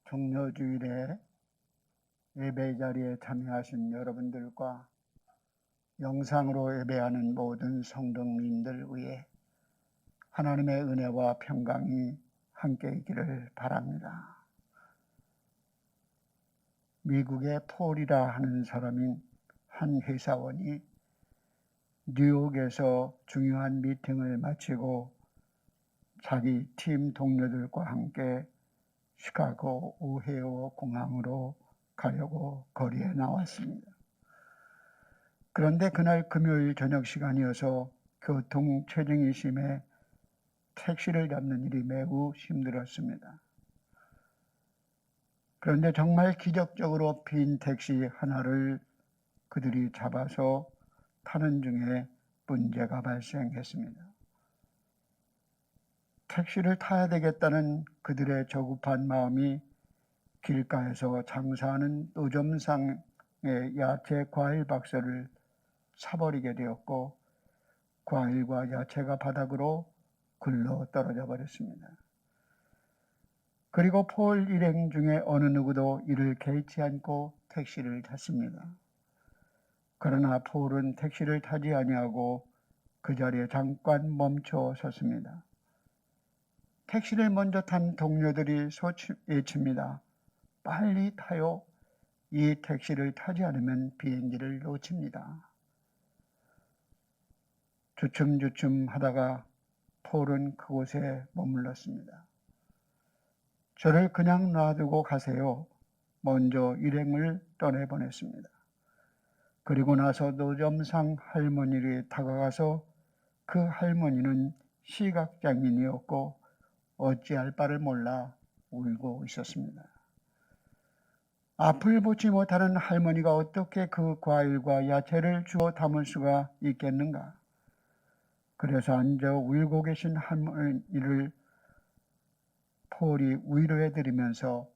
종료주일에 예배 자리에 참여하신 여러분들과 영상으로 예배하는 모든 성도님들 위해 하나님의 은혜와 평강이 함께 있기를 바랍니다. 미국의 폴이라 하는 사람인 한 회사원이 뉴욕에서 중요한 미팅을 마치고 자기 팀 동료들과 함께 시카고 오헤이오 공항으로 가려고 거리에 나왔습니다. 그런데 그날 금요일 저녁 시간이어서 교통 체증이 심해 택시를 잡는 일이 매우 힘들었습니다. 그런데 정말 기적적으로 빈 택시 하나를 그들이 잡아서 타는 중에 문제가 발생했습니다. 택시를 타야 되겠다는 그들의 저급한 마음이 길가에서 장사하는 노점상의 야채 과일 박스를 사버리게 되었고 과일과 야채가 바닥으로 굴러 떨어져 버렸습니다. 그리고 폴 일행 중에 어느 누구도 이를 개의치 않고 택시를 탔습니다. 그러나 폴은 택시를 타지 아니하고 그 자리에 잠깐 멈춰 섰습니다. 택시를 먼저 탄 동료들이 외칩니다. 빨리 타요. 이 택시를 타지 않으면 비행기를 놓칩니다. 주춤주춤 하다가 폴은 그곳에 머물렀습니다. 저를 그냥 놔두고 가세요. 먼저 일행을 떠내보냈습니다. 그리고 나서 노점상 할머니를 다가가서 그 할머니는 시각장애인이었고 어찌할 바를 몰라 울고 있었습니다. 앞을 보지 못하는 할머니가 어떻게 그 과일과 야채를 주워 담을 수가 있겠는가? 그래서 앉아 울고 계신 할머니를 폴이 위로해드리면서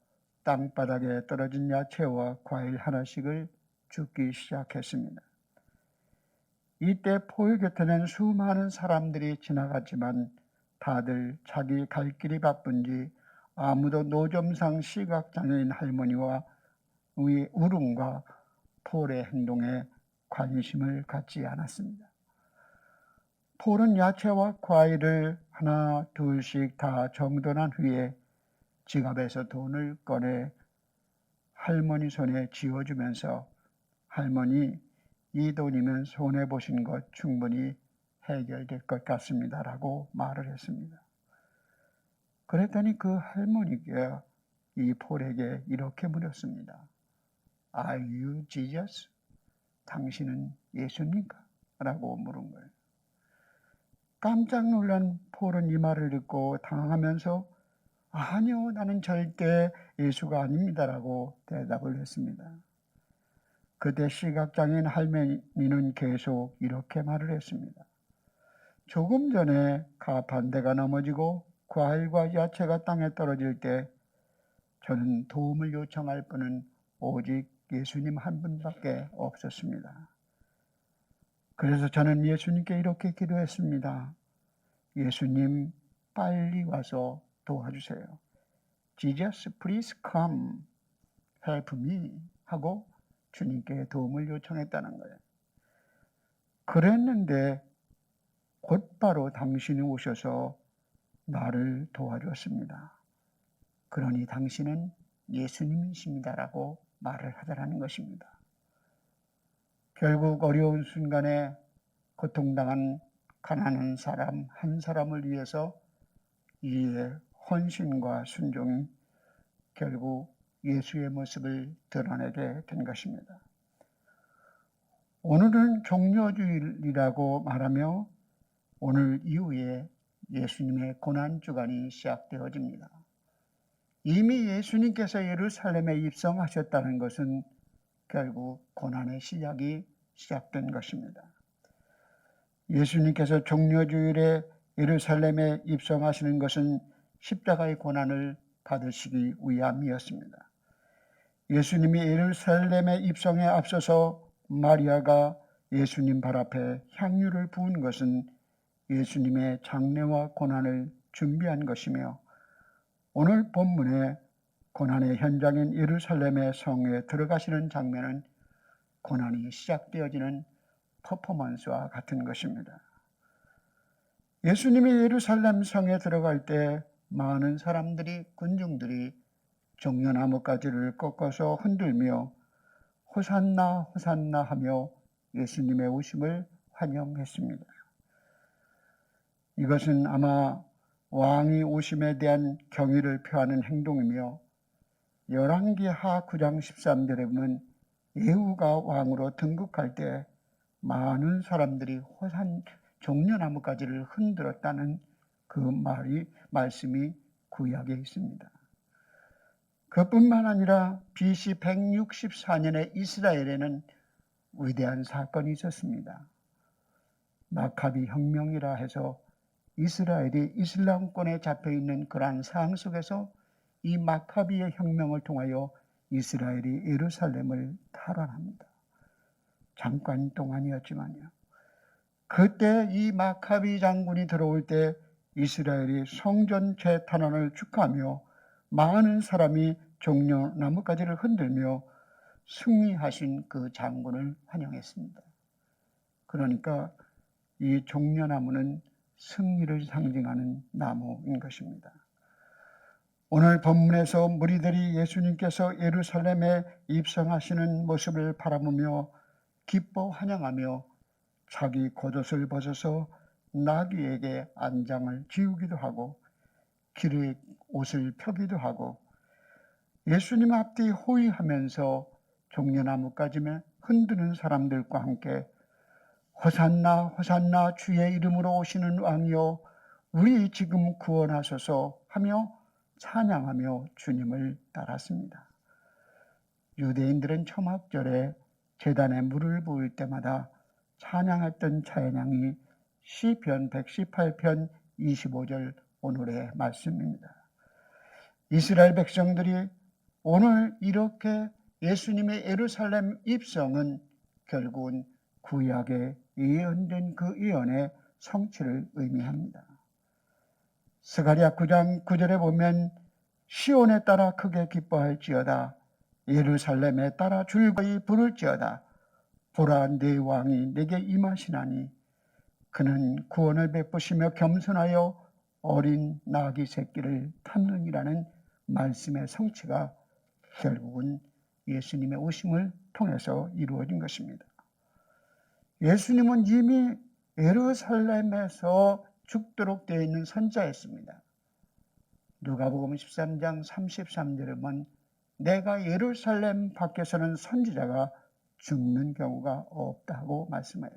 땅바닥에 떨어진 야채와 과일 하나씩을 줍기 시작했습니다. 이때 폴 곁에는 수많은 사람들이 지나갔지만 다들 자기 갈 길이 바쁜지 아무도 노점상 시각장애인 할머니와 울음과 폴의 행동에 관심을 갖지 않았습니다. 폴은 야채와 과일을 하나 둘씩 다 정돈한 후에 지갑에서 돈을 꺼내 할머니 손에 쥐어주면서 할머니, 이 돈이면 손해보신 것 충분히 해결될 것 같습니다 라고 말을 했습니다. 그랬더니 그 할머니가 이 폴에게 이렇게 물었습니다. Are you Jesus? 당신은 예수입니까? 라고 물은 거예요. 깜짝 놀란 폴은 이 말을 듣고 당황하면서 아니요, 나는 절대 예수가 아닙니다 라고 대답을 했습니다. 그때 시각장애인 할머니는 계속 이렇게 말을 했습니다. 조금 전에 가판대가 넘어지고 과일과 야채가 땅에 떨어질 때 저는 도움을 요청할 분은 오직 예수님 한 분밖에 없었습니다. 그래서 저는 예수님께 이렇게 기도했습니다. 예수님, 빨리 와서 도와주세요. Jesus, please come, help me 하고 주님께 도움을 요청했다는 거예요. 그랬는데 곧바로 당신이 오셔서 나를 도와주었습니다. 그러니 당신은 예수님이십니다라고 말을 하더라는 것입니다. 결국 어려운 순간에 고통당한 가난한 사람 한 사람을 위해서 이의 헌신과 순종이 결국 예수의 모습을 드러내게 된 것입니다. 오늘은 종료주일이라고 말하며 오늘 이후에 예수님의 고난주간이 시작되어집니다. 이미 예수님께서 예루살렘에 입성하셨다는 것은 결국 고난의 시작이 시작된 것입니다. 예수님께서 종료주일에 예루살렘에 입성하시는 것은 십자가의 고난을 받으시기 위함이었습니다. 예수님이 예루살렘에 입성에 앞서서 마리아가 예수님 발 앞에 향유를 부은 것은 예수님의 장례와 고난을 준비한 것이며 오늘 본문에 고난의 현장인 예루살렘의 성에 들어가시는 장면은 고난이 시작되어지는 퍼포먼스와 같은 것입니다. 예수님이 예루살렘 성에 들어갈 때 많은 사람들이, 군중들이 종려나무가지를 꺾어서 흔들며 호산나 호산나 하며 예수님의 오심을 환영했습니다. 이것은 아마 왕이 오심에 대한 경의를 표하는 행동이며 열왕기하 9장 13절에 보면 예후가 왕으로 등극할 때 많은 사람들이 종려나무가지를 흔들었다는 그 말씀이 구약에 있습니다. 그뿐만 아니라 BC 164년에 이스라엘에는 위대한 사건이 있었습니다. 마카비 혁명이라 해서 이스라엘이 이슬람권에 잡혀있는 그러한 상황 속에서 이 마카비의 혁명을 통하여 이스라엘이 예루살렘을 탈환합니다. 잠깐 동안이었지만요. 그때 이 마카비 장군이 들어올 때 이스라엘이 성전 재탄환을 축하하며 많은 사람이 종려나무가지를 흔들며 승리하신 그 장군을 환영했습니다. 그러니까 이 종려나무는 승리를 상징하는 나무인 것입니다. 오늘 본문에서 무리들이 예수님께서 예루살렘에 입성하시는 모습을 바라보며 기뻐 환영하며 자기 겉옷을 벗어서 나귀에게 안장을 지우기도 하고 길에 옷을 펴기도 하고 예수님 앞뒤 호위하면서 종려나무가지에 흔드는 사람들과 함께 호산나 호산나 주의 이름으로 오시는 왕이여 우리 지금 구원하소서 하며 찬양하며 주님을 따랐습니다. 유대인들은 초막절에 제단에 물을 부을 때마다 찬양했던 찬양이 시편 118편 25절 오늘의 말씀입니다. 이스라엘 백성들이 오늘 이렇게 예수님의 예루살렘 입성은 결국은 구약에 예언된 그 예언의 성취를 의미합니다. 스가랴 9장 9절에 보면 시온에 따라 크게 기뻐할지어다 예루살렘에 따라 즐거이 부를지어다 보라 내 왕이 내게 임하시나니 그는 구원을 베푸시며 겸손하여 어린 나귀 새끼를 탔느니라는 말씀의 성취가 결국은 예수님의 오심을 통해서 이루어진 것입니다. 예수님은 이미 예루살렘에서 죽도록 되어 있는 선자였습니다. 누가복음 13장 33절에 보면 내가 예루살렘 밖에서는 선지자가 죽는 경우가 없다고 말씀해요.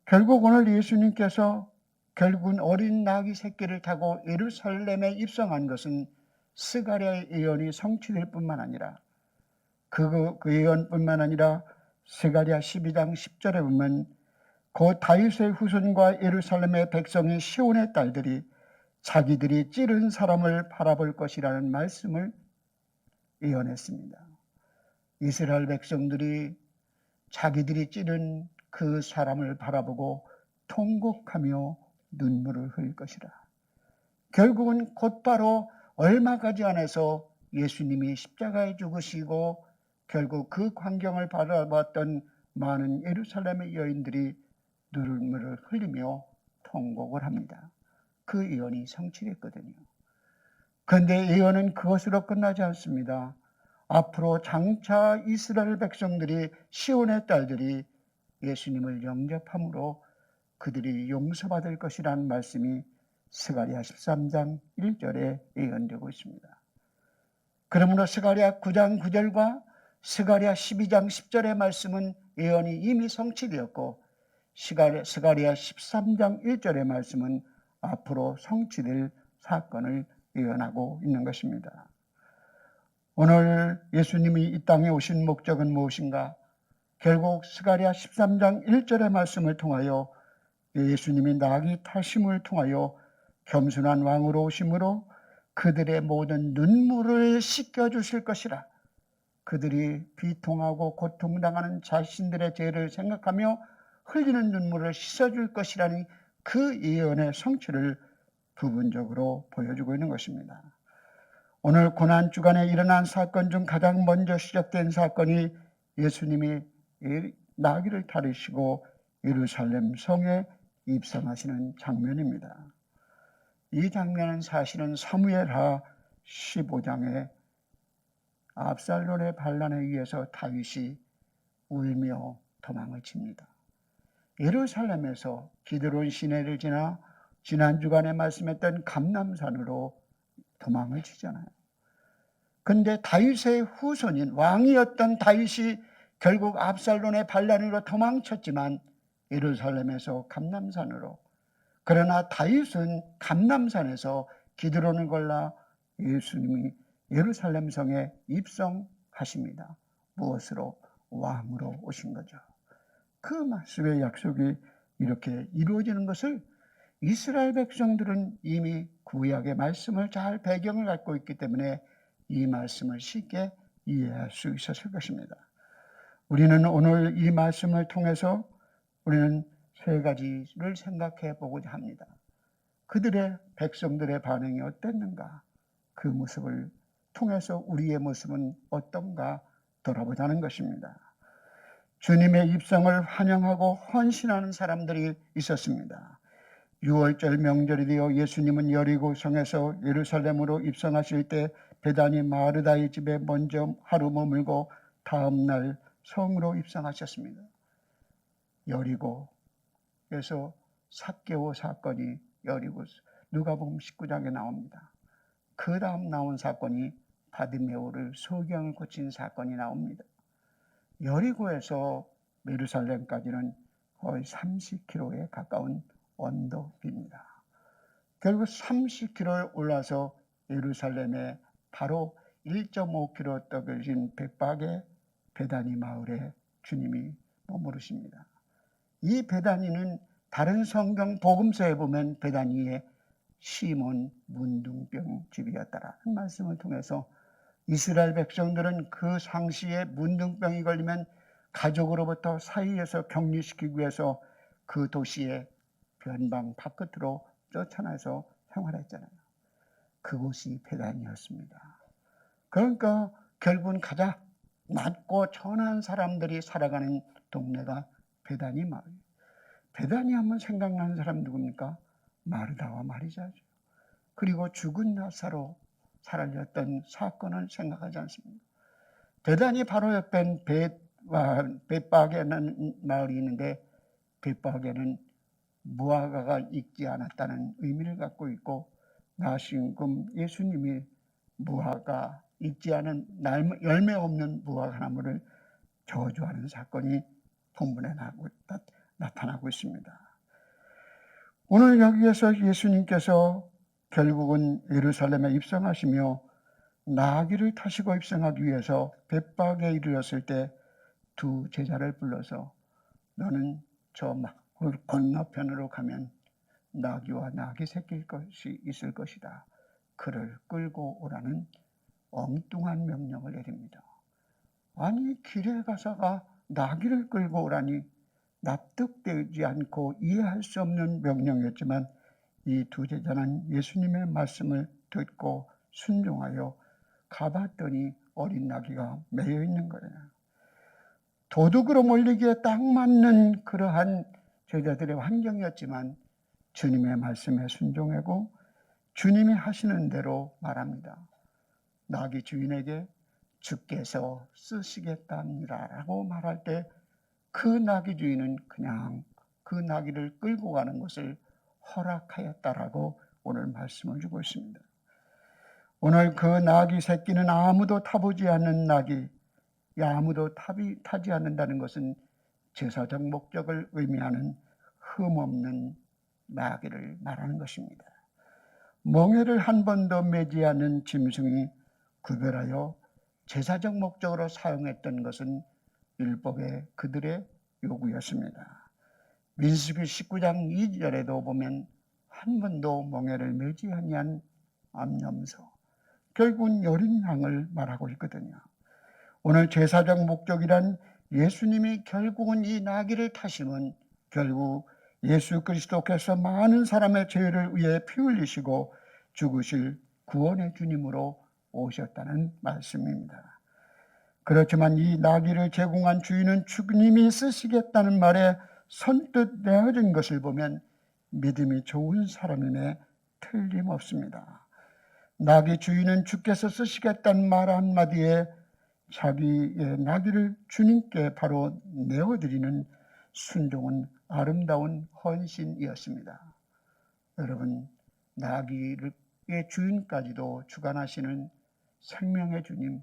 결국 오늘 예수님께서 결국은 어린 나귀 새끼를 타고 예루살렘에 입성한 것은 스가랴의 예언이 성취될 뿐만 아니라 그 예언뿐만 아니라 스가랴 12장 10절에 보면 곧 다윗의 후손과 예루살렘의 백성인 시온의 딸들이 자기들이 찌른 사람을 바라볼 것이라는 말씀을 예언했습니다. 이스라엘 백성들이 자기들이 찌른 그 사람을 바라보고 통곡하며 눈물을 흘릴 것이라. 결국은 곧바로 얼마 가지 않아서 예수님이 십자가에 죽으시고 결국 그 광경을 바라봤던 많은 예루살렘의 여인들이 눈물을 흘리며 통곡을 합니다. 그 예언이 성취됐거든요. 그런데 예언은 그것으로 끝나지 않습니다. 앞으로 장차 이스라엘 백성들이 시온의 딸들이 예수님을 영접함으로 그들이 용서받을 것이라는 말씀이 스가랴 13장 1절에 예언되고 있습니다. 그러므로 스가랴 9장 9절과 스가랴 12장 10절의 말씀은 예언이 이미 성취되었고 스가랴 13장 1절의 말씀은 앞으로 성취될 사건을 예언하고 있는 것입니다. 오늘 예수님이 이 땅에 오신 목적은 무엇인가? 결국 스가랴 13장 1절의 말씀을 통하여 예수님이 나귀 타심을 통하여 겸손한 왕으로 오심으로 그들의 모든 눈물을 씻겨주실 것이라. 그들이 비통하고 고통당하는 자신들의 죄를 생각하며 흘리는 눈물을 씻어줄 것이라는 그 예언의 성취를 부분적으로 보여주고 있는 것입니다. 오늘 고난주간에 일어난 사건 중 가장 먼저 시작된 사건이 예수님이 나귀를 타르시고 예루살렘 성에 입성하시는 장면입니다. 이 장면은 사실은 사무엘하 15장에 압살롬의 반란에 의해서 다윗이 울며 도망을 칩니다. 예루살렘에서 기드론 시내를 지나 지난 주간에 말씀했던 감람산으로 도망을 치잖아요. 근데 다윗의 후손인 왕이었던 다윗이 결국 압살롬의 반란으로 도망쳤지만 예루살렘에서 감람산으로, 그러나 다윗은 감람산에서 기드론을 골라 예수님이 예루살렘 성에 입성하십니다. 무엇으로? 왕으로 오신 거죠. 그 말씀의 약속이 이렇게 이루어지는 것을 이스라엘 백성들은 이미 구약의 말씀을 잘 배경을 갖고 있기 때문에 이 말씀을 쉽게 이해할 수 있었을 것입니다. 우리는 오늘 이 말씀을 통해서 우리는 세 가지를 생각해 보고자 합니다. 그들의 백성들의 반응이 어땠는가? 그 모습을 통해서 우리의 모습은 어떤가 돌아보자는 것입니다. 주님의 입성을 환영하고 헌신하는 사람들이 있었습니다. 6월절 명절이 되어 예수님은 여리고성에서 예루살렘으로 입성하실 때 베다니 마르다의 집에 먼저 하루 머물고 다음 날 성으로 입성하셨습니다. 여리고에서 삭개오 사건이 여리고 누가복음 19장에 나옵니다. 그 다음 나온 사건이 바디메오를 소경을 고친 사건이 나옵니다. 여리고에서 예루살렘까지는 거의 30km에 가까운 언덕입니다. 결국 30km를 올라서 예루살렘에 바로 1.5km 떨어진 백박의 베다니 마을에 주님이 머무르십니다. 이 베다니는 다른 성경 복음서에 보면 베다니의 시몬 문둥병 집이었다라는 말씀을 통해서 이스라엘 백성들은 그 상시에 문둥병이 걸리면 가족으로부터 사이에서 격리시키기 위해서 그 도시의 변방 바깥으로 쫓아나서 생활했잖아요. 그곳이 베다니였습니다. 그러니까 결국은 가장 낮고 천한 사람들이 살아가는 동네가 베다니 마을. 베다니 하면 생각나는 사람 누굽니까? 마르다와 마리아죠. 그리고 죽은 나사로 살아졌던 사건을 생각하지 않습니다. 베다니 바로 옆엔 벳박에는 마을이 있는데 벳박에는 무화과가 익지 않았다는 의미를 갖고 있고 나시금 예수님이 무화과 익지 않은 열매 없는 무화과 나무를 저주하는 사건이 본문에 나타나고 있습니다. 오늘 여기에서 예수님께서 결국은 예루살렘에 입성하시며 나귀를 타시고 입성하기 위해서 벳박에 이르렀을 때 두 제자를 불러서 너는 저 마을 건너편으로 가면 나귀와 나귀 새끼 것이 있을 것이다. 그를 끌고 오라는 엉뚱한 명령을 내립니다. 아니 길에 가서가 나귀를 끌고 오라니 납득되지 않고 이해할 수 없는 명령이었지만 이 두 제자는 예수님의 말씀을 듣고 순종하여 가봤더니 어린 나귀가 매여 있는 거예요. 도둑으로 몰리기에 딱 맞는 그러한 제자들의 환경이었지만 주님의 말씀에 순종하고 주님이 하시는 대로 말합니다. 나귀 주인에게 주께서 쓰시겠답니다 라고 말할 때 그 나귀 주인은 그냥 그 나귀를 끌고 가는 것을 허락하였다라고 오늘 말씀을 주고 있습니다. 오늘 그 나귀 새끼는 아무도 타보지 않는 나귀, 아무도 타지 않는다는 것은 제사적 목적을 의미하는 흠없는 나귀를 말하는 것입니다. 멍에를 한 번도 매지 않은 짐승이 구별하여 제사적 목적으로 사용했던 것은 율법의 그들의 요구였습니다. 민수기 19장 2절에도 보면 한 번도 멍에를 매지 아니한 암염소, 결국은 여린 양을 말하고 있거든요. 오늘 제사적 목적이란 예수님이 결국은 이 나귀를 타심은 결국 예수 그리스도께서 많은 사람의 죄를 위해 피 흘리시고 죽으실 구원의 주님으로 오셨다는 말씀입니다. 그렇지만 이 나귀를 제공한 주인은 주님이 쓰시겠다는 말에 선뜻 내어준 것을 보면 믿음이 좋은 사람임에 틀림없습니다. 나귀 주인은 주께서 쓰시겠다는 말 한마디에 자기의 나귀를 주님께 바로 내어드리는 순종은 아름다운 헌신이었습니다. 여러분, 나귀의 주인까지도 주관하시는 생명의 주님,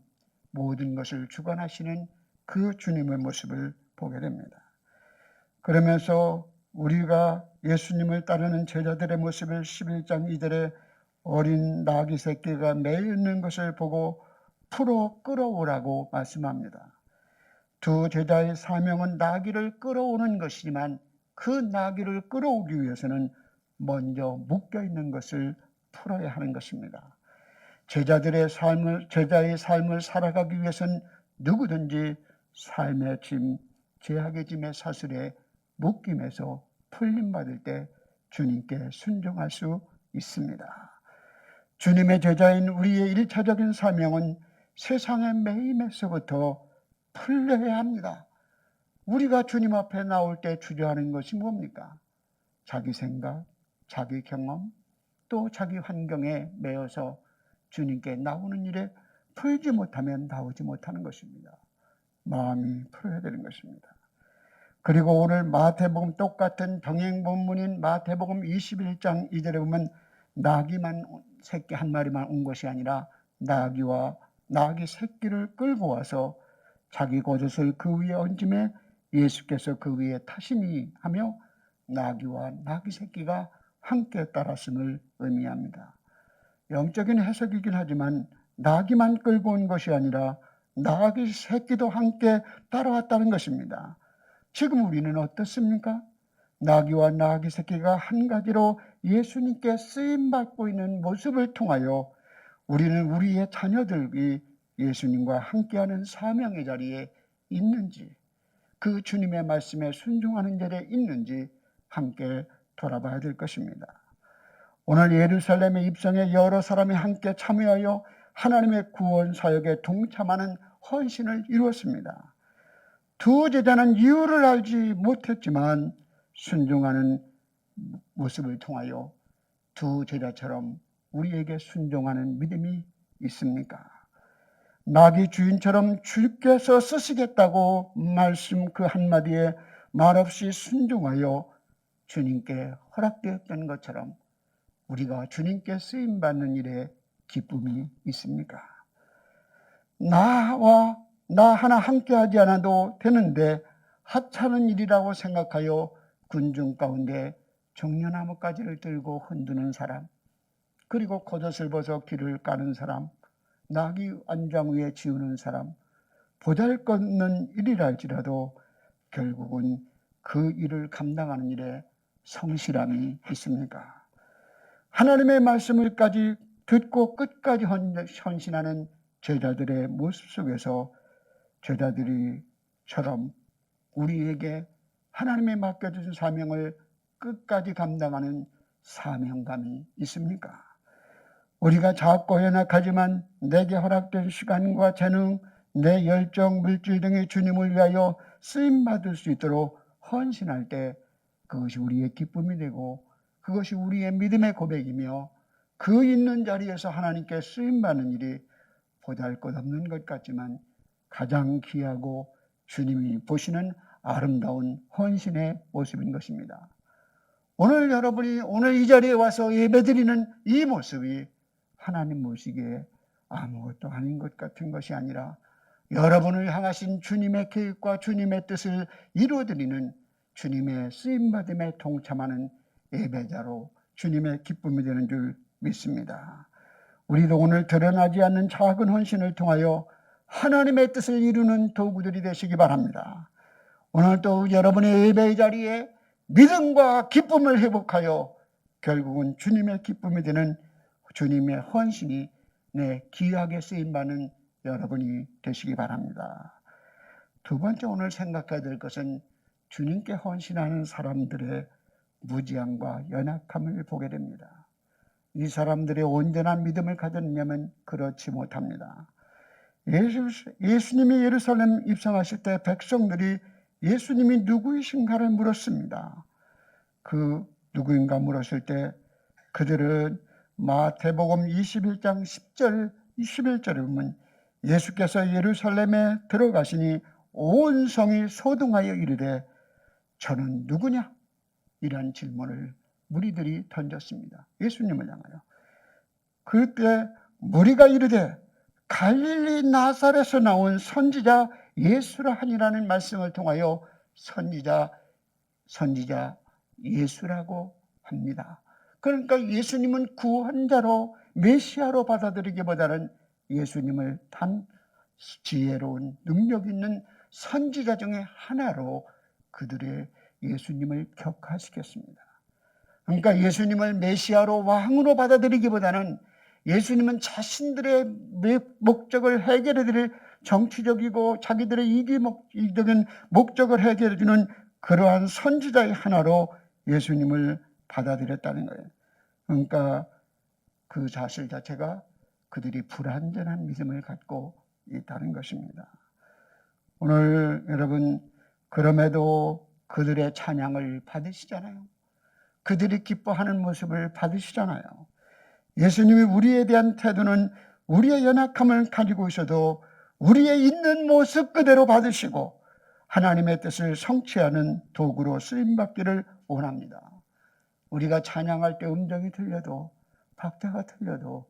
모든 것을 주관하시는 그 주님의 모습을 보게 됩니다. 그러면서 우리가 예수님을 따르는 제자들의 모습을 11장 2절에 어린 나귀 새끼가 매여 있는 것을 보고 풀어 끌어오라고 말씀합니다. 두 제자의 사명은 나귀를 끌어오는 것이지만 그 나귀를 끌어오기 위해서는 먼저 묶여있는 것을 풀어야 하는 것입니다. 제자의 삶을 살아가기 위해서는 누구든지 삶의 짐, 죄악의 짐의 사슬에 묶임에서 풀림받을 때 주님께 순종할 수 있습니다. 주님의 제자인 우리의 1차적인 사명은 세상의 매임에서부터 풀려야 합니다. 우리가 주님 앞에 나올 때 주저하는 것이 뭡니까? 자기 생각, 자기 경험, 또 자기 환경에 매여서 주님께 나오는 일에 풀지 못하면 나오지 못하는 것입니다. 마음이 풀어야 되는 것입니다. 그리고 오늘 마태복음 똑같은 병행 본문인 마태복음 21장 2절에 보면 나귀만 새끼 한 마리만 온 것이 아니라 나귀와 나귀 새끼를 끌고 와서 자기 겉옷을 그 위에 얹음에 예수께서 그 위에 타시니 하며 나귀와 나귀 새끼가 함께 따랐음을 의미합니다. 영적인 해석이긴 하지만 나귀만 끌고 온 것이 아니라 나귀 새끼도 함께 따라왔다는 것입니다. 지금 우리는 어떻습니까? 나귀와 나귀 새끼가 한 가지로 예수님께 쓰임받고 있는 모습을 통하여 우리는 우리의 자녀들이 예수님과 함께하는 사명의 자리에 있는지, 그 주님의 말씀에 순종하는 자리에 있는지 함께 돌아봐야 될 것입니다. 오늘 예루살렘의 입성에 여러 사람이 함께 참여하여 하나님의 구원 사역에 동참하는 헌신을 이루었습니다. 두 제자는 이유를 알지 못했지만 순종하는 모습을 통하여 두 제자처럼 우리에게 순종하는 믿음이 있습니까? 나귀 주인처럼 주께서 쓰시겠다고 말씀 그 한마디에 말없이 순종하여 주님께 허락되었던 것처럼 우리가 주님께 쓰임받는 일에 기쁨이 있습니까? 나 하나 함께하지 않아도 되는데 하찮은 일이라고 생각하여 군중 가운데 종려나무가지를 들고 흔드는 사람, 그리고 겉옷을 벗어 길을 까는 사람, 나귀 안장 위에 지우는 사람, 보잘것없는 일이라 할지라도 결국은 그 일을 감당하는 일에 성실함이 있습니까? 하나님의 말씀을까지 듣고 끝까지 헌신하는 제자들의 모습 속에서 제자들이처럼 우리에게 하나님의 맡겨주신 사명을 끝까지 감당하는 사명감이 있습니까? 우리가 작고 연약하지만 내게 허락된 시간과 재능, 내 열정, 물질 등의 주님을 위하여 쓰임받을 수 있도록 헌신할 때 그것이 우리의 기쁨이 되고 그것이 우리의 믿음의 고백이며 그 있는 자리에서 하나님께 쓰임받는 일이 보잘것없는 것 같지만 가장 귀하고 주님이 보시는 아름다운 헌신의 모습인 것입니다. 오늘 여러분이 오늘 이 자리에 와서 예배드리는 이 모습이 하나님 보시기에 아무것도 아닌 것 같은 것이 아니라 여러분을 향하신 주님의 계획과 주님의 뜻을 이루어드리는 주님의 쓰임받음에 동참하는 예배자로 주님의 기쁨이 되는 줄 믿습니다. 우리도 오늘 드러나지 않는 작은 헌신을 통하여 하나님의 뜻을 이루는 도구들이 되시기 바랍니다. 오늘도 여러분의 예배의 자리에 믿음과 기쁨을 회복하여 결국은 주님의 기쁨이 되는 주님의 헌신이 귀하게 쓰임받는 여러분이 되시기 바랍니다. 두 번째 오늘 생각해야 될 것은 주님께 헌신하는 사람들의 무지함과 연약함을 보게 됩니다. 이 사람들의 온전한 믿음을 가졌냐면 그렇지 못합니다. 예수님이 예루살렘 입성하실 때 백성들이 예수님이 누구이신가를 물었습니다. 그 누구인가 물었을 때 그들은 마태복음 21장 10절 21절에 보면 예수께서 예루살렘에 들어가시니 온 성이 소동하여 이르되 저는 누구냐? 이런 질문을 무리들이 던졌습니다. 예수님을 향하여. 그때 무리가 이르되 갈릴리 나사렛에서 나온 선지자 예수라 하니라는 말씀을 통하여 선지자 예수라고 합니다. 그러니까 예수님은 구원자로 메시아로 받아들이기보다는 예수님을 단 지혜로운 능력 있는 선지자 중에 하나로 그들의 예수님을 격화시켰습니다. 그러니까 예수님을 메시아로 왕으로 받아들이기보다는 예수님은 자신들의 목적을 해결해 드릴 정치적이고 자기들의 이기적인 목적을 해결해 주는 그러한 선지자의 하나로 예수님을 받아들였다는 거예요. 그러니까 그 사실 자체가 그들이 불완전한 믿음을 갖고 있다는 것입니다. 오늘 여러분 그럼에도 그들의 찬양을 받으시잖아요. 그들이 기뻐하는 모습을 받으시잖아요. 예수님이 우리에 대한 태도는 우리의 연약함을 가지고 있어도 우리의 있는 모습 그대로 받으시고 하나님의 뜻을 성취하는 도구로 쓰임받기를 원합니다. 우리가 찬양할 때 음정이 틀려도 박자가 틀려도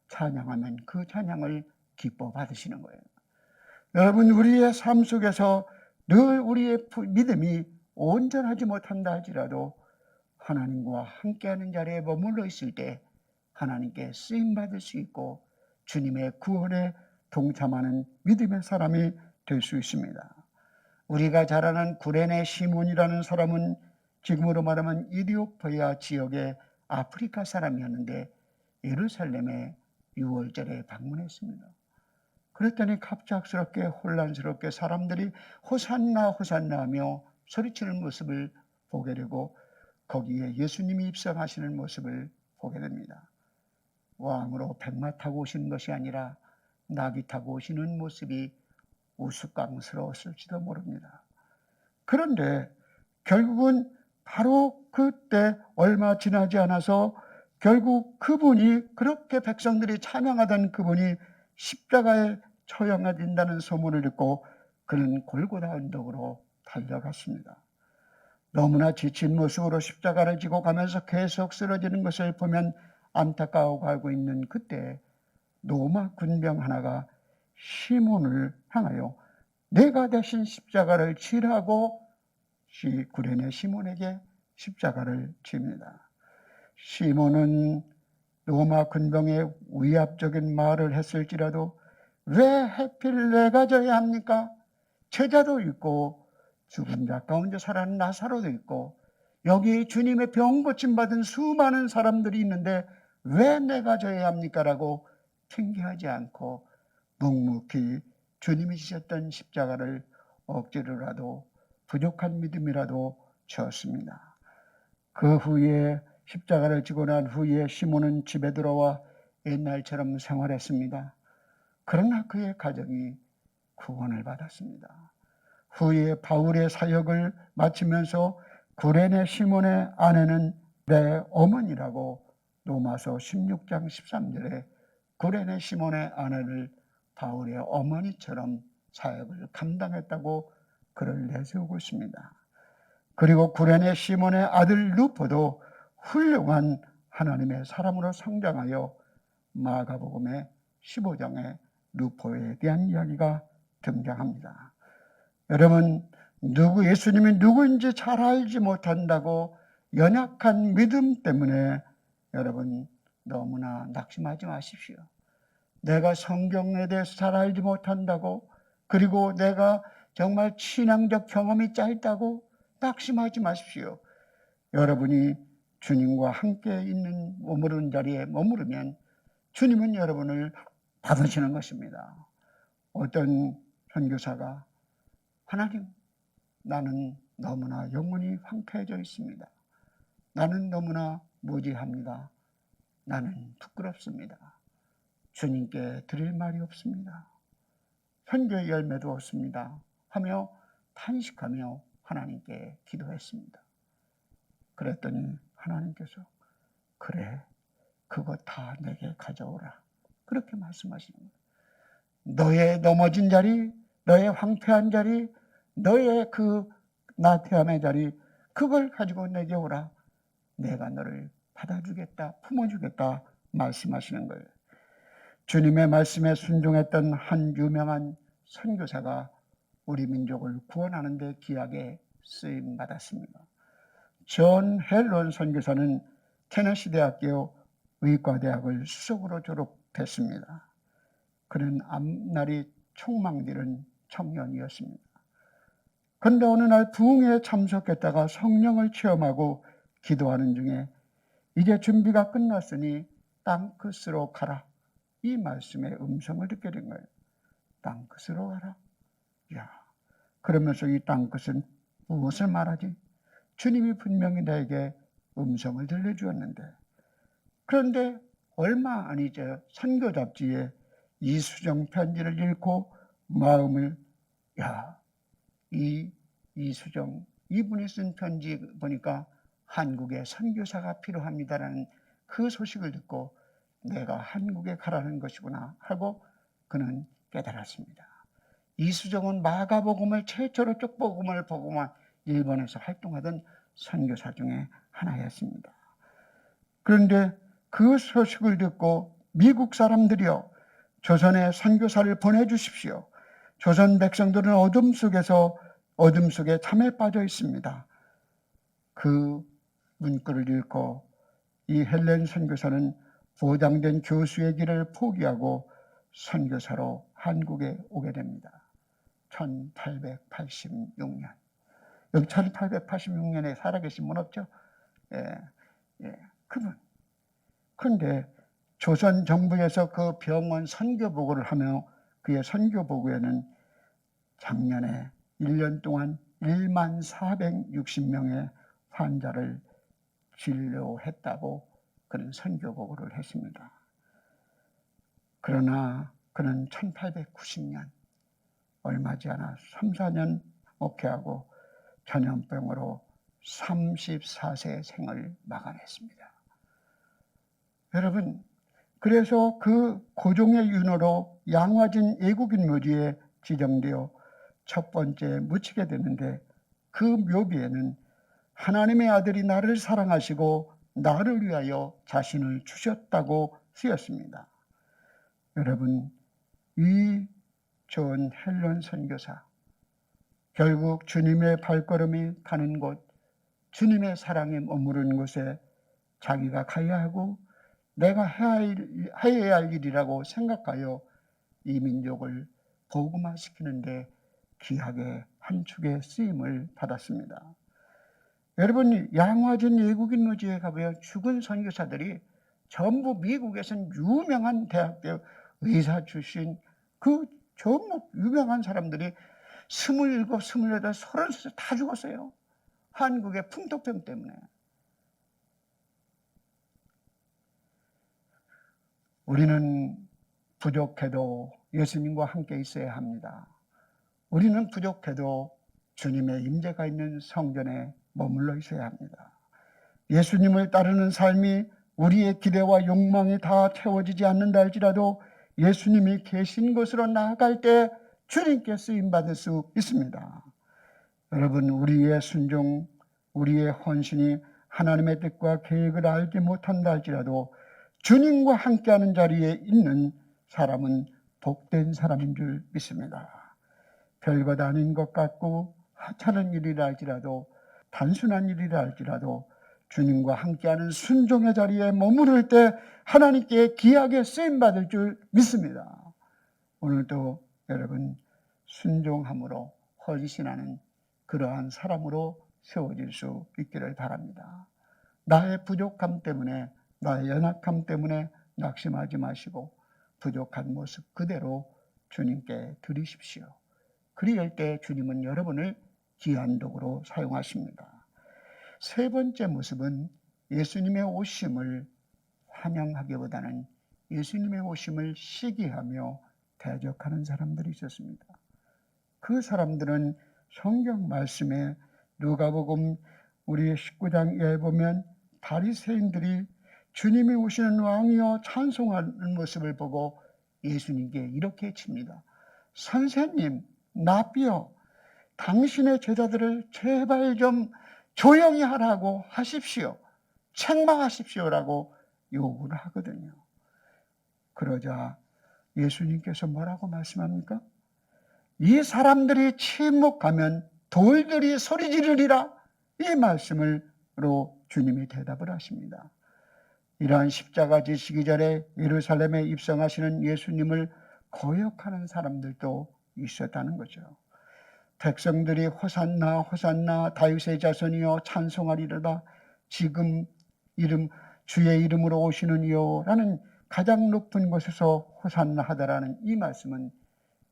찬양하면 그 찬양을 기뻐 받으시는 거예요. 여러분 우리의 삶 속에서 늘 우리의 믿음이 온전하지 못한다 할지라도 하나님과 함께하는 자리에 머물러 있을 때 하나님께 쓰임받을 수 있고 주님의 구원에 동참하는 믿음의 사람이 될 수 있습니다. 우리가 잘 아는 구레네 시몬이라는 사람은 지금으로 말하면 이디오피아 지역의 아프리카 사람이었는데 예루살렘에 6월절에 방문했습니다. 그랬더니 갑작스럽게 혼란스럽게 사람들이 호산나 호산나 하며 소리치는 모습을 보게 되고 거기에 예수님이 입성하시는 모습을 보게 됩니다. 왕으로 백마 타고 오시는 것이 아니라 나귀 타고 오시는 모습이 우스꽝스러웠을지도 모릅니다. 그런데 결국은 바로 그때 얼마 지나지 않아서 결국 그분이 그렇게 백성들이 찬양하던 그분이 십자가에 처형된다는 소문을 듣고 그는 골고다 언덕으로 달려갔습니다. 너무나 지친 모습으로 십자가를 지고 가면서 계속 쓰러지는 것을 보면 안타까워하고 있는 그때 로마 군병 하나가 시몬을 향하여 내가 대신 십자가를 지라고 구레네 시몬에게 십자가를 집니다. 시몬은 로마 군병에 위압적인 말을 했을지라도 왜 하필 내가 져야 합니까? 제자도 있고 죽은 자 가운데 살아난 나사로도 있고 여기 주님의 병 고침받은 수많은 사람들이 있는데 왜 내가 져야 합니까? 라고 핑계하지 않고 묵묵히 주님이 지셨던 십자가를 억지로라도 부족한 믿음이라도 졌습니다. 그 후에 십자가를 지고 난 후에 시몬은 집에 들어와 옛날처럼 생활했습니다. 그러나 그의 가정이 구원을 받았습니다. 후에 바울의 사역을 마치면서 구레네 시몬의 아내는 내 어머니라고 로마서 16장 13절에 구레네 시몬의 아내를 바울의 어머니처럼 사역을 감당했다고 글을 내세우고 있습니다. 그리고 구레네 시몬의 아들 루포도 훌륭한 하나님의 사람으로 성장하여 마가복음의 15장에 루포에 대한 이야기가 등장합니다. 여러분, 예수님이 누구인지 잘 알지 못한다고 연약한 믿음 때문에 여러분 너무나 낙심하지 마십시오. 내가 성경에 대해서 잘 알지 못한다고 그리고 내가 정말 신앙적 경험이 짧다고 낙심하지 마십시오. 여러분이 주님과 함께 있는 머무르는 자리에 머무르면 주님은 여러분을 받으시는 것입니다. 어떤 선교사가 하나님, 나는 너무나 영혼이 황폐해져 있습니다. 나는 너무나 무지합니다. 나는 부끄럽습니다. 주님께 드릴 말이 없습니다. 선교의 열매도 없습니다. 하며 탄식하며 하나님께 기도했습니다. 그랬더니 하나님께서 그래, 그거 다 내게 가져오라. 그렇게 말씀하시는 거예요. 너의 넘어진 자리, 너의 황폐한 자리, 너의 그 나태함의 자리, 그걸 가지고 내게 오라. 내가 너를 받아주겠다, 품어주겠다 말씀하시는 거예요. 주님의 말씀에 순종했던 한 유명한 선교사가 우리 민족을 구원하는 데 귀하게 쓰임 받았습니다. 존 헬런 선교사는 테네시 대학교 의과대학을 수석으로 졸업했습니다. 그는 앞날이 촉망되는 청년이었습니다. 그런데 어느 날 부흥회에 참석했다가 성령을 체험하고 기도하는 중에 이제 준비가 끝났으니 땅끝으로 가라. 이 말씀의 음성을 듣게 된 거예요. 땅끝으로 가라. 야, 그러면서 이 땅끝은 무엇을 말하지? 주님이 분명히 나에게 음성을 들려주었는데, 그런데 얼마 아니죠. 선교 잡지에 이수정 편지를 읽고 마음을, 야, 이수정 이분이 쓴 편지 보니까 한국에 선교사가 필요합니다라는 그 소식을 듣고 내가 한국에 가라는 것이구나 하고 그는 깨달았습니다. 이수정은 마가복음을 최초로 쪽복음을 복음한 일본에서 활동하던 선교사 중에 하나였습니다. 그런데 그 소식을 듣고 미국 사람들이여 조선에 선교사를 보내주십시오. 조선 백성들은 어둠 속에 잠에 빠져 있습니다. 그 문구를 읽고 이 헬렌 선교사는 보장된 교수의 길을 포기하고 선교사로 한국에 오게 됩니다. 1886년. 여기 1886년에 살아계신 분 없죠? 그분. 그런데 조선 정부에서 그 병원 선교보고를 하며 그의 선교보고에는 작년에 1년 동안 1460명의 환자를 진료했다고 그는 선교보고를 했습니다. 그러나 그는 1890년 얼마지 않아 3, 4년 목회하고 전염병으로 34세 생을 마감했습니다. 여러분, 그래서 그 고종의 윤호로 양화진 외국인 묘지에 지정되어 첫 번째 묻히게 되는데 그 묘비에는 하나님의 아들이 나를 사랑하시고 나를 위하여 자신을 주셨다고 쓰였습니다. 여러분, 이 존 헬런 선교사, 결국 주님의 발걸음이 가는 곳, 주님의 사랑이 머무르는 곳에 자기가 가야 하고 내가 해야 할 일이라고 생각하여 이 민족을 복음화시키는데 귀하게 한 축의 쓰임을 받았습니다. 여러분, 양화진 외국인 묘지에 가보면 죽은 선교사들이 전부 미국에서는 유명한 대학교 의사 출신 그 전부 유명한 사람들이 27, 28, 30살 다 죽었어요. 한국의 풍토병 때문에. 우리는 부족해도 예수님과 함께 있어야 합니다. 우리는 부족해도 주님의 임재가 있는 성전에 머물러 있어야 합니다. 예수님을 따르는 삶이 우리의 기대와 욕망이 다 채워지지 않는다 할지라도 예수님이 계신 곳으로 나아갈 때 주님께 쓰임받을 수 있습니다. 여러분, 우리의 순종, 우리의 헌신이 하나님의 뜻과 계획을 알지 못한다 할지라도 주님과 함께하는 자리에 있는 사람은 복된 사람인 줄 믿습니다. 별것 아닌 것 같고 하찮은 일이라 할지라도 단순한 일이라 할지라도 주님과 함께하는 순종의 자리에 머무를 때 하나님께 귀하게 쓰임받을 줄 믿습니다. 오늘도 여러분 순종함으로 헌신하는 그러한 사람으로 세워질 수 있기를 바랍니다. 나의 부족함 때문에, 나의 연약함 때문에 낙심하지 마시고 부족한 모습 그대로 주님께 드리십시오. 그리할 때 주님은 여러분을 귀한 도구로 사용하십니다. 세 번째 모습은 예수님의 오심을 찬양하기보다는 예수님의 오심을 시기하며 대적하는 사람들이 있었습니다. 그 사람들은 성경 말씀에 누가복음 우리 19장에 보면 바리새인들이 주님이 오시는 왕이여 찬송하는 모습을 보고 예수님께 이렇게 칩니다. 선생님, 랍비여, 당신의 제자들을 제발 좀 조용히 하라고 하십시오. 책망하십시오라고 요구를 하거든요. 그러자 예수님께서 뭐라고 말씀합니까? 이 사람들이 침묵하면 돌들이 소리 지르리라. 이 말씀으로 주님이 대답을 하십니다. 이러한 십자가 지시기 전에 예루살렘에 입성하시는 예수님을 거역하는 사람들도 있었다는 거죠. 백성들이 호산나 호산나 다윗의 자손이여 찬송하리로다. 지금 주의 이름으로 오시는 이여 라는 가장 높은 곳에서 호산나 하다라는 이 말씀은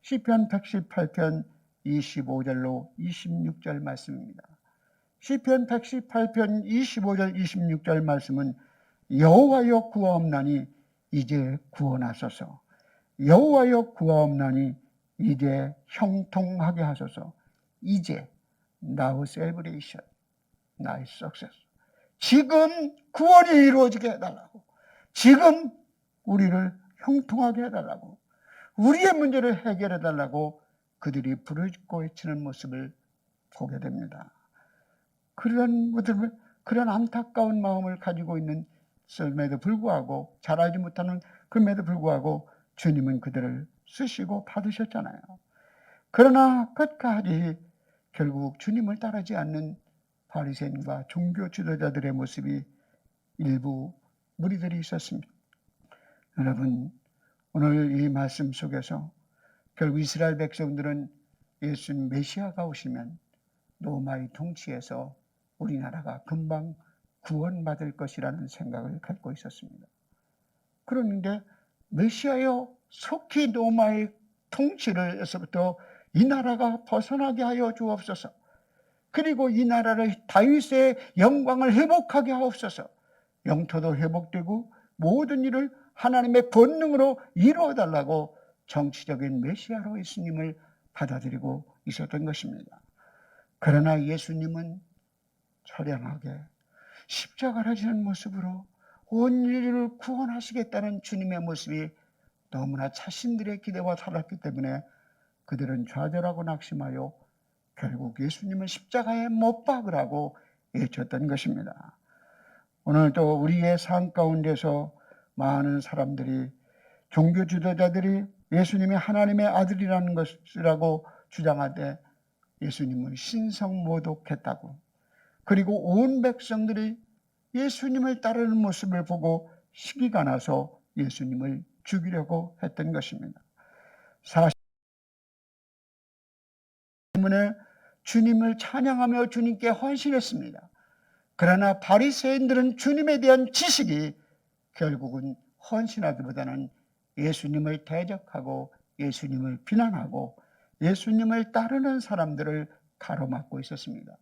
시편 118편 25절로 26절 말씀입니다. 시편 118편 25절 26절 말씀은 여호와여 구하옵나니 이제 구원하소서. 여호와여 구하옵나니 이제 형통하게 하소서. 이제 now salvation, now success. 지금 구원이 이루어지게 해달라고. 지금 우리를 형통하게 해달라고. 우리의 문제를 해결해달라고 그들이 부르짖고 외치는 모습을 보게 됩니다. 그런 안타까운 마음을 가지고 있는 썰매도 불구하고, 잘하지 못하는 그럼에도 불구하고 주님은 그들을 쓰시고 받으셨잖아요. 그러나 끝까지 결국 주님을 따르지 않는 바리새인과 종교 지도자들의 모습이 일부 무리들이 있었습니다. 여러분, 오늘 이 말씀 속에서 결국 이스라엘 백성들은 예수님 메시아가 오시면 로마의 통치에서 우리나라가 금방 구원받을 것이라는 생각을 갖고 있었습니다. 그런데 메시아여 속히 로마의 통치를에서부터 이 나라가 벗어나게 하여 주옵소서. 그리고 이 나라를 다윗의 영광을 회복하게 하옵소서. 영토도 회복되고 모든 일을 하나님의 본능으로 이루어달라고 정치적인 메시아로 예수님을 받아들이고 있었던 것입니다. 그러나 예수님은 처량하게 십자가를 지는 모습으로 온 인류를 구원하시겠다는 주님의 모습이 너무나 자신들의 기대와 달랐기 때문에 그들은 좌절하고 낙심하여 결국 예수님을 십자가에 못 박으라고 외쳤던 것입니다. 오늘도 우리의 삶 가운데서 많은 사람들이, 종교 지도자들이 예수님이 하나님의 아들이라는 것이라고 주장하되 예수님을 신성모독했다고, 그리고 온 백성들이 예수님을 따르는 모습을 보고 시기가 나서 예수님을 죽이려고 했던 것입니다. 사실 때문에 주님을 찬양하며 주님께 헌신했습니다. 그러나 바리새인들은 주님에 대한 지식이 결국은 헌신하기보다는 예수님을 대적하고 예수님을 비난하고 예수님을 따르는 사람들을 가로막고 있었습니다.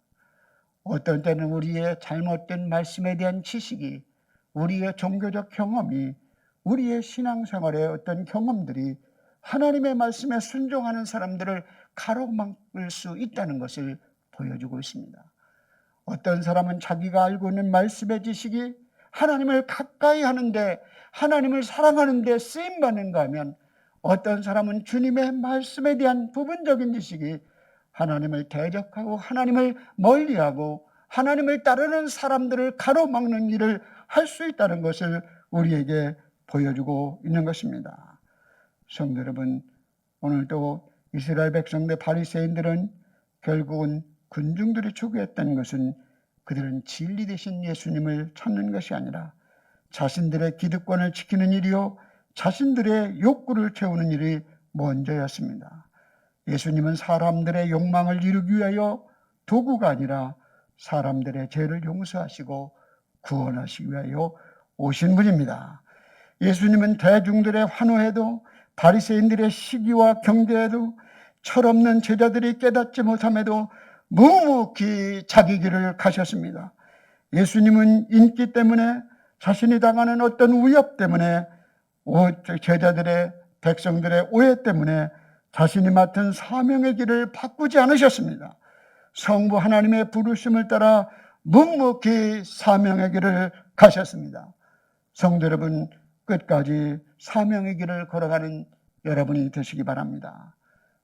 어떤 때는 우리의 잘못된 말씀에 대한 지식이, 우리의 종교적 경험이, 우리의 신앙생활의 어떤 경험들이 하나님의 말씀에 순종하는 사람들을 가로막을 수 있다는 것을 보여주고 있습니다. 어떤 사람은 자기가 알고 있는 말씀의 지식이 하나님을 가까이 하는데, 하나님을 사랑하는 데 쓰임받는가 하면, 어떤 사람은 주님의 말씀에 대한 부분적인 지식이 하나님을 대적하고 하나님을 멀리하고 하나님을 따르는 사람들을 가로막는 일을 할 수 있다는 것을 우리에게 보여주고 있는 것입니다. 성도 여러분, 오늘도 이스라엘 백성들 바리새인들은 결국은 군중들이 추구했던 것은 그들은 진리 되신 예수님을 찾는 것이 아니라 자신들의 기득권을 지키는 일이요, 자신들의 욕구를 채우는 일이 먼저였습니다. 예수님은 사람들의 욕망을 이루기 위하여 도구가 아니라 사람들의 죄를 용서하시고 구원하시기 위하여 오신 분입니다. 예수님은 대중들의 환호에도, 바리새인들의 시기와 경계에도, 철없는 제자들이 깨닫지 못함에도 묵묵히 자기 길을 가셨습니다. 예수님은 인기 때문에 자신이 당하는 어떤 위협 때문에, 제자들의, 백성들의 오해 때문에 자신이 맡은 사명의 길을 바꾸지 않으셨습니다. 성부 하나님의 부르심을 따라 묵묵히 사명의 길을 가셨습니다. 성도 여러분, 끝까지 사명의 길을 걸어가는 여러분이 되시기 바랍니다.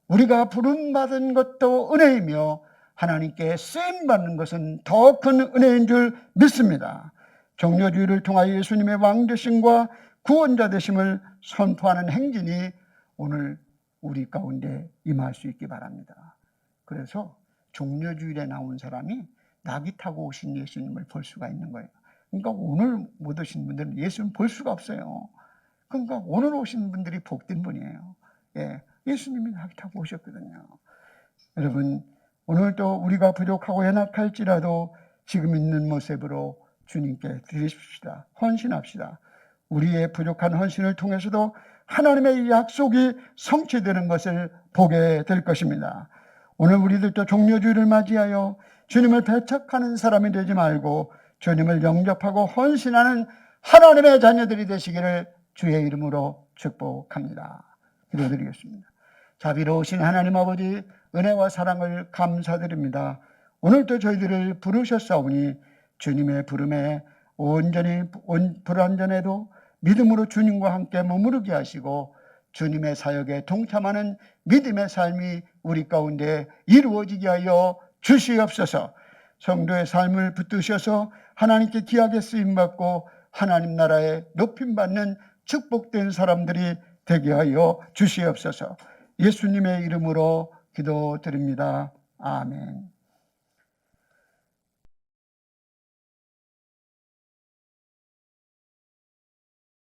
우리가 부름받은 것도 은혜이며 하나님께 쓰임받는 것은 더 큰 은혜인 줄 믿습니다. 종려주의를 통하여 예수님의 왕되심과 구원자 되심을 선포하는 행진이 오늘 우리 가운데 임할 수 있기 바랍니다. 그래서 종려주일에 나온 사람이 낙이 타고 오신 예수님을 볼 수가 있는 거예요. 그러니까 오늘 못 오신 분들은 예수님 볼 수가 없어요. 그러니까 오늘 오신 분들이 복된 분이에요. 예수님이 낙이 타고 오셨거든요. 여러분, 오늘도 우리가 부족하고 연약할지라도 지금 있는 모습으로 주님께 드리십시다. 헌신합시다. 우리의 부족한 헌신을 통해서도 하나님의 약속이 성취되는 것을 보게 될 것입니다. 오늘 우리들도 종려주의를 맞이하여 주님을 배척하는 사람이 되지 말고 주님을 영접하고 헌신하는 하나님의 자녀들이 되시기를 주의 이름으로 축복합니다. 기도드리겠습니다. 자비로우신 하나님 아버지, 은혜와 사랑을 감사드립니다. 오늘도 저희들을 부르셨사오니 주님의 부름에 온전히 불완전해도 믿음으로 주님과 함께 머무르게 하시고 주님의 사역에 동참하는 믿음의 삶이 우리 가운데 이루어지게 하여 주시옵소서. 성도의 삶을 붙드셔서 하나님께 귀하게 쓰임받고 하나님 나라에 높임받는 축복된 사람들이 되게 하여 주시옵소서. 예수님의 이름으로 기도드립니다. 아멘.